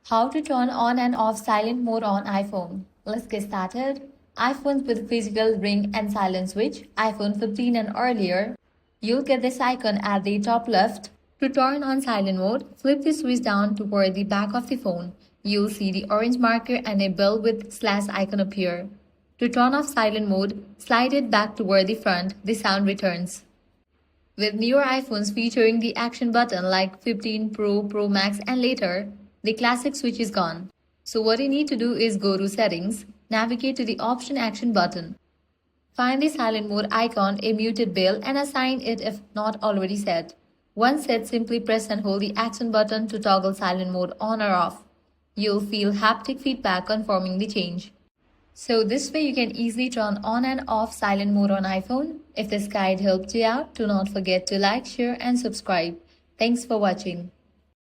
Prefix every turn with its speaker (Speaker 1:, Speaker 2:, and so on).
Speaker 1: How to turn on and off silent mode on iPhone. Let's get started. iPhones with physical ring and silent switch, iPhone 15 and earlier, you'll get this icon at the top left. To turn on silent mode, flip the switch down toward the back of the phone. You'll see the orange marker and a bell with slash icon appear. To turn off silent mode, slide it back toward the front, the sound returns. With newer iPhones featuring the action button like 15 Pro, Pro Max and later, the classic switch is gone. So what you need to do is go to Settings, navigate to the Option Action button. Find the silent mode icon, a muted bell, and assign it if not already set. Once set, simply press and hold the action button to toggle silent mode on or off. You'll feel haptic feedback confirming the change. So this way you can easily turn on and off silent mode on iPhone. If this guide helped you out, do not forget to like, share and subscribe. Thanks for watching.